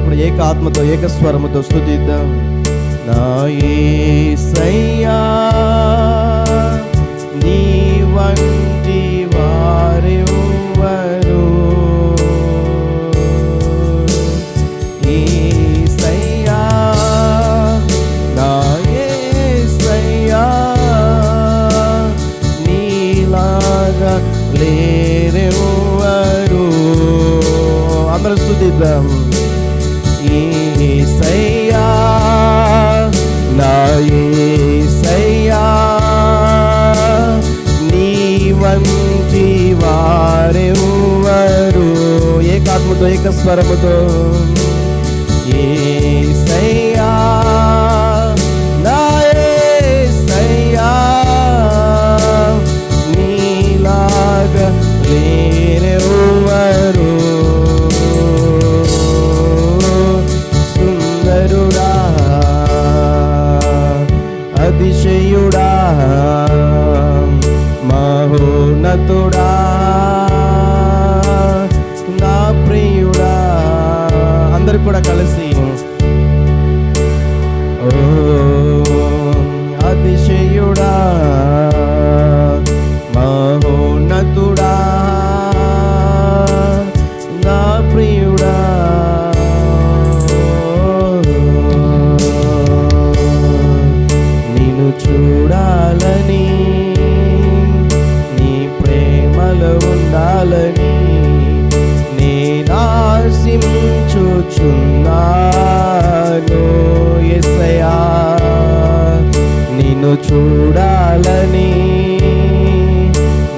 పాడుతున్నప్పుడు ఏక ఆత్మతో ఏక స్వరముతో స్తుతిద్దాం. నా యేసయ్యా నీ వంటి వారెవ్వరు, యేసయ్యా నా యేసయ్యా నీలాగా లేరెవ్వరు. అందరూ స్తుతిద్దాం. యేసయ్యా నా యేసయ్యా నీ వంటి వారెవ్వరు. ఏకాత్మతో ఏక స్వరముతో యేసయ్యా నా యేసయ్యా నీలాగా లేరెవ్వరు. సుందరుడా అతిశయుడా మహోన్నతుడా నా ప్రియుడా. అందరూ కూడా కలిసి ఓ అతిశయుడా మహోన్నతుడా నా ప్రియుడా. నిన్ను చూడాలని నీ ప్రేమలో ఉండాలని నేనాశించుచున్నాను యేసయ్యా. నిన్ను చూడాలని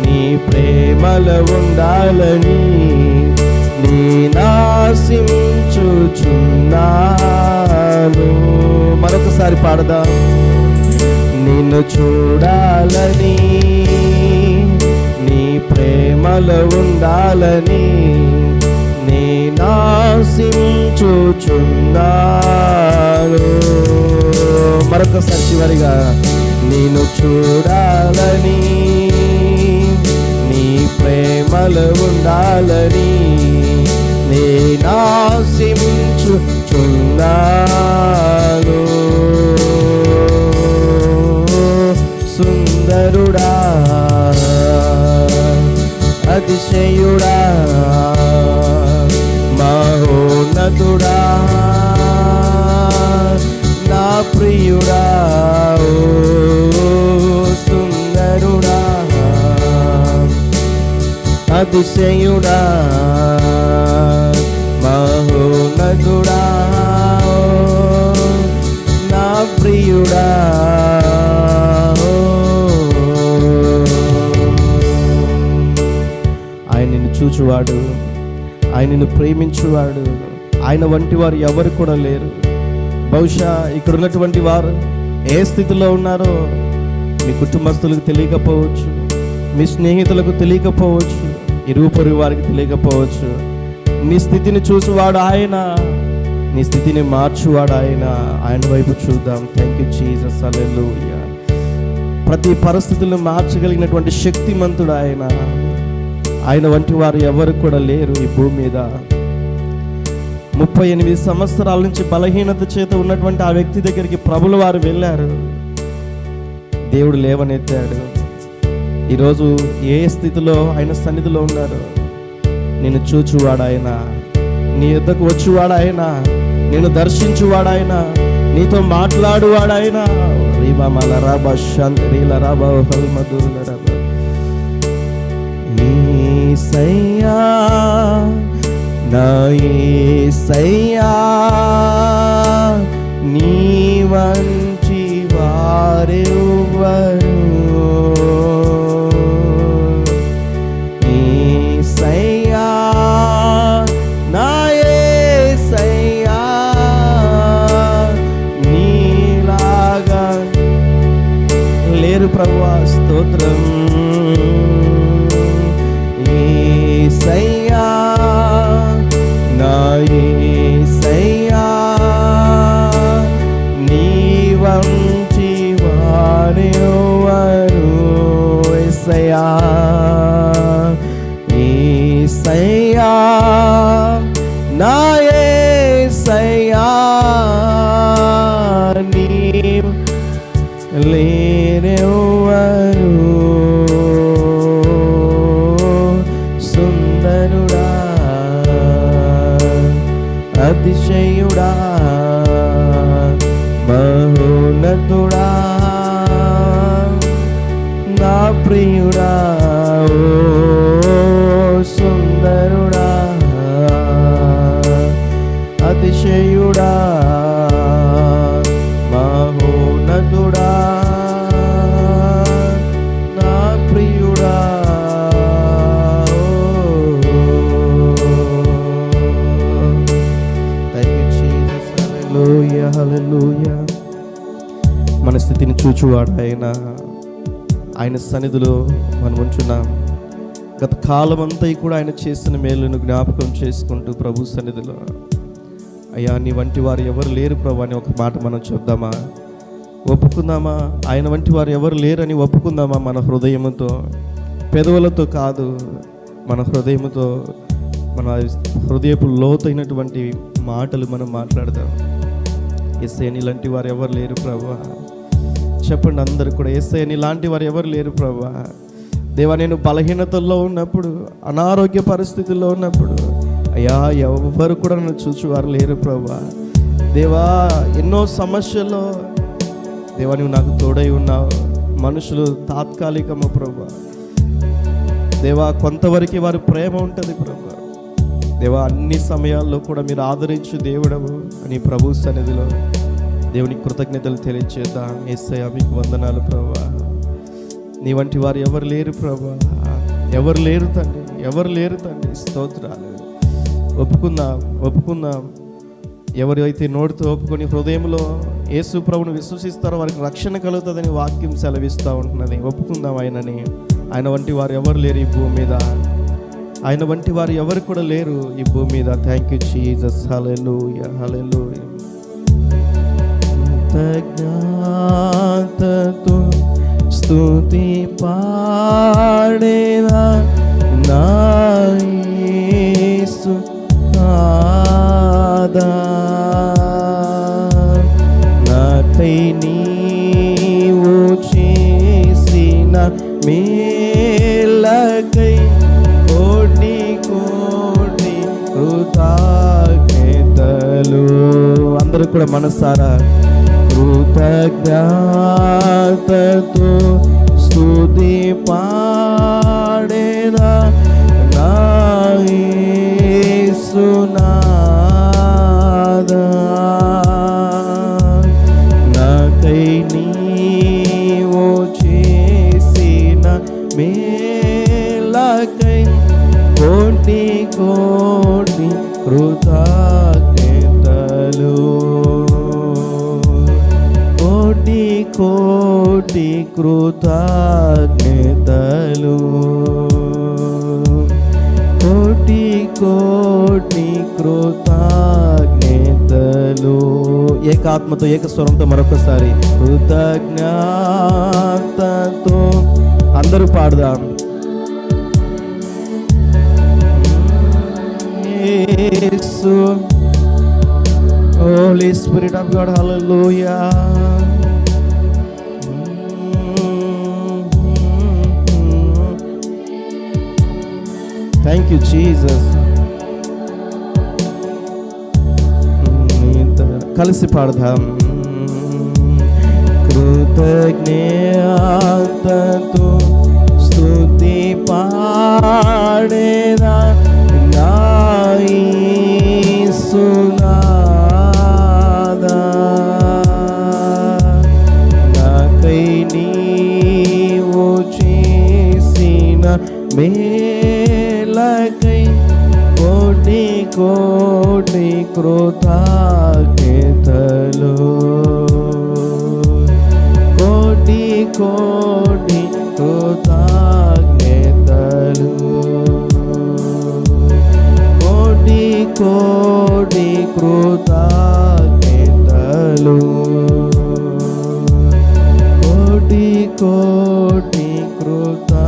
నీ ప్రేమలో ఉండాలని నేనాశించుచున్నాను. మరొకసారి పాడదాం. నిన్ను చూడాలని నీ ప్రేమలో ఉండాలని నేనాశించుచున్నాను. మరొకసారి చివరిగా నిన్ను చూడాలని నీ ప్రేమలో ఉండాలని నేనాశించుచున్నాను. సుందరుడా అతిశయుడా మహోన్నతుడా నా ప్రియుడా. ఓ సుందరుడా అతిశయుడా మహోన్నతుడా నా ప్రియుడా. ఆయన నిన్ను చూచువాడు, ఆయన నిన్ను ప్రేమించువాడు. ఆయన వంటి వారు ఎవరు కూడా లేరు. బహుశా ఇక్కడ ఉన్నటువంటి వారు ఏ స్థితిలో ఉన్నారో మీ కుటుంబస్తులకు తెలియకపోవచ్చు, మీ స్నేహితులకు తెలియకపోవచ్చు, ఇరుగు పొరుగు వారికి తెలియకపోవచ్చు. నీ స్థితిని చూసువాడు ఆయన, నీ స్థితిని మార్చువాడు ఆయన. ఆయన వైపు చూద్దాం. Thank you Jesus. హల్లెలూయా. ప్రతి పరిస్థితులను మార్చగలిగినటువంటి శక్తిమంతుడు ఆయన. ఆయన వంటి వారు ఎవరు కూడా లేరు ఈ భూమి మీద. 38 సంవత్సరాల నుంచి బలహీనత చేత ఉన్నటువంటి ఆ వ్యక్తి దగ్గరికి ప్రభుల వారు వెళ్ళారు. దేవుడు లేవనెత్తాడు. ఈరోజు ఏ స్థితిలో ఆయన సన్నిధిలో ఉన్నారు? నిన్ను చూచువాడు ఆయన, నీ యొద్దకు వచ్చువాడు ఆయన, నిన్ను దర్శించువాడు ఆయన, నీతో మాట్లాడువాడు ఆయన. యేసయ్యా నా యేసయ్యా నీ వంటి వారెవ్వరు. యేసయ్యా నా యేసయ్యా నీలాగా లేరు ప్రభువా. స్తోత్రం. యేసయ్యా నా యేసయ్యా నీ వంటి వారెవ్వరు. మహనీయుడా ఓ సుందరుడా అతిశయుడా మహోన్నతుడా నా ప్రియుడా హల్లెలూయా హల్లెలూయా. మన స్థితిని చూచువాడు ఆయన సన్నిధిలో మనం ఉంటున్నాం. గత కాలం అంతా కూడా ఆయన చేసిన మేలును జ్ఞాపకం చేసుకుంటూ ప్రభు సన్నిధిలో, అయ్యా నీ వంటి వారు ఎవరు లేరు ప్రభు అని ఒక మాట మనం చెప్దామా, ఒప్పుకుందామా? ఆయన వంటి వారు ఎవరు లేరని ఒప్పుకుందామా? మన హృదయముతో, పెదవులతో కాదు, మన హృదయముతో, మన హృదయపు లోతైనటువంటి మాటలు మనం మాట్లాడదాం. యేసయ్య నీలాంటి వారు ఎవరు లేరు ప్రభువా. చెప్పండి అందరూ కూడా, యేసయ్య నీలాంటి వారు ఎవరు లేరు ప్రభువా. దేవా నేను బలహీనతల్లో ఉన్నప్పుడు, అనారోగ్య పరిస్థితుల్లో ఉన్నప్పుడు, అయ్యా ఎవరు కూడా నన్ను చూచువారు లేరు ప్రభువా. దేవా ఎన్నో సమస్యల్లో దేవా నువ్వు నాకు తోడై ఉన్నావు. మనుషులు తాత్కాలికము ప్రభువా. దేవా కొంతవరకు వారి ప్రేమ ఉంటుంది ప్రభువా. దేవా అన్ని సమయాల్లో కూడా మీరు ఆదరించు దేవుడవు అని ప్రభు సన్నిధిలో దేవునికి కృతజ్ఞతలు తెలియచేద్దాం. యేసయ్య మీకు వందనాలు ప్రభువా. నీ వంటి వారు ఎవరు లేరు ప్రభువా, ఎవరు లేరు తండ్రి, ఎవరు లేరు తండ్రి. స్తోత్రాలు. ఒప్పుకుందాం. ఎవరైతే నోటితో ఒప్పుకొని హృదయంలో యేసు ప్రభువును విశ్వసిస్తారో వారికి రక్షణ కలుగుతుందని వాక్యం సెలవిస్తూ ఉంటున్నది. ఒప్పుకుందాం ఆయనని. ఆయన వంటి వారు ఎవరు లేరు ఈ భూమి మీద. ఆయన వంటి వారు ఎవరు కూడా లేరు ఈ భూమి మీద. Thank you Jesus. Hallelujah hallelujah. కృతజ్ఞతతో స్తుతి పాడేదా నా యేసు నాదా. నాకై నీవు చేసిన మేలకై కోటి కోటి కృతజ్ఞతలు. అందరూ కూడా మనసారా కృతజ్ఞతతో స్తుతి పాడేదా నా యేసు నాదా. నాకై నీవు చేసిన మేలకై కోటి కోటి కృతజ్ఞతలు. కోటి కోటి కృతజ్ఞతలు. కోటి కోటి కృతజ్ఞతలు. ఏకాత్మతో ఏకస్వరంతో మరొకసారి కృతజ్ఞతతో అందరూ పాడదాం. యేసు Holy Spirit of God, hallelujah. Thank you Jesus. కలిసి పాడదాం. కృతజ్ఞతతో స్తుతి పాడేదా నా యేసు నాదా. నాకై నీవు చేసిన మేలకై కోటి కోటి కృతజ్ఞతలు. కోటి కోటి కృతజ్ఞతలు. కోటి కోటి కృతజ్ఞతలు. కోటి కోటి కృతజ్ఞతలు.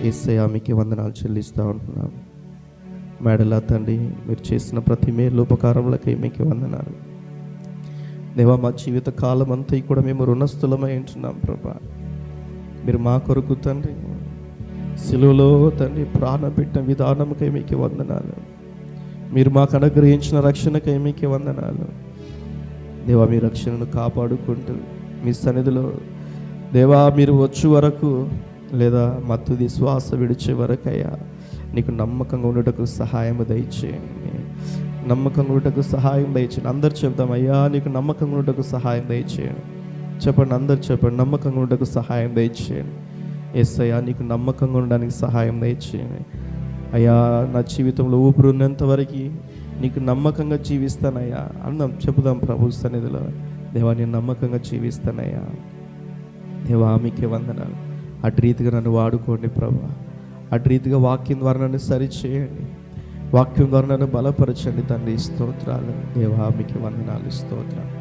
యేసయ్య మీకు వందనాలు చెల్లిస్తూ ఉంటున్నాం. మేడలా తండ్రి మీరు చేసిన ప్రతి మేలు ఉపకారములకై మీకు వందనాలు. దేవా మా జీవిత కాలం అంతా కూడా మేము రుణస్థులమై ఉంటున్నాం ప్రభా. మీరు మా కొరకు తండ్రి సిలువలో తండ్రి ప్రాణం పెట్టిన విధానంకై మీకు వందనాలు. మీరు మాకు అనుగ్రహించిన రక్షణకై మీకు వందనాలు. దేవా మీ రక్షణను కాపాడుకుంటూ మీ సన్నిధిలో దేవా మీరు వచ్చే వరకు లేదా మా తుది శ్వాస విడిచే వరకయ్యా నీకు నమ్మకంగా ఉండటకు సహాయం దయచేయండి. నమ్మకంగా ఉండటకు సహాయం దయచేయండి. అందరు చెప్దాం, అయ్యా నీకు నమ్మకంగా ఉండటకు సహాయం దయచేయండి. చెప్పండి, అందరు చెప్పండి, నమ్మకంగా ఉండటకు సహాయం దయచేయండి. యేసయ్యా నీకు నమ్మకంగా ఉండడానికి సహాయం దయచేయండి. అయ్యా నా జీవితంలో ఊపిరి ఉన్నంత వరకు నీకు నమ్మకంగా జీవిస్తానయ్యా అందాం, చెబుదాం ప్రభు సన్నిధిలో. దేవా నేను నమ్మకంగా జీవిస్తానయ్యా. దేవా మీకే వందనాలు. అటు రీతిగా నన్ను వాడుకోండి ప్రభు. అటు రీతిగా వాక్యం ద్వారా నన్ను సరిచేయండి. వాక్యం ద్వారా నన్ను బలపరచండి తండ్రి. స్తోత్రాలు దేవా, మీకు వందనాలు, స్తోత్రాలు.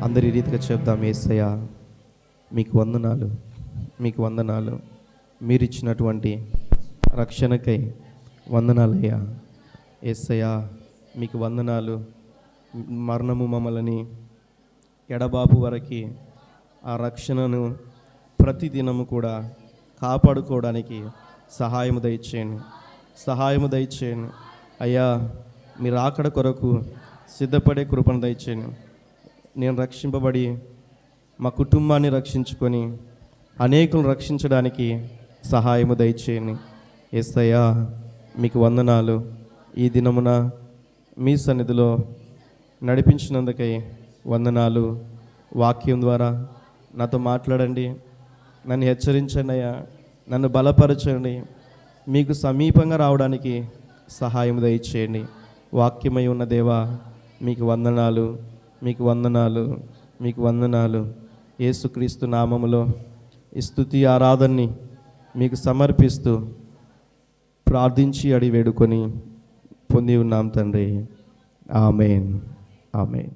అందరి రీతిగా చెప్దాం, యేసయ్యా మీకు వందనాలు, మీకు వందనాలు. మీరు ఇచ్చినటువంటి రక్షణకై వందనాలయ్యా. యేసయ్యా మీకు వందనాలు. మరణము మమ్మల్ని ఎడబాపు వరకు ఆ రక్షణను ప్రతిదినము కూడా కాపాడుకోవడానికి సహాయము దయచేయండి, సహాయము దయచేయండి అయ్యా. మీరు ఆకడ కొరకు సిద్ధపడే కృపను దయచేయండి. నేను రక్షింపబడి మా కుటుంబాన్ని రక్షించుకొని అనేకులను రక్షించడానికి సహాయము దయచేయండి. యేసయ్యా మీకు వందనాలు. ఈ దినమున మీ సన్నిధిలో నడిపించినందుకై వందనాలు. వాక్యం ద్వారా నాతో మాట్లాడండి, నన్ను హెచ్చరించండి అయ్యా, నన్ను బలపరచండి. మీకు సమీపంగా రావడానికి సహాయం దయచేయండి. వాక్యమై ఉన్న దేవా మీకు వందనాలు, మీకు వందనాలు, మీకు వందనాలు. యేసుక్రీస్తు నామములో ఈ స్తుతి ఆరాధనని మీకు సమర్పిస్తూ ప్రార్థించి అడిగి వేడుకొని పొంది ఉన్నాం తండ్రి. ఆమేన్, ఆమేన్.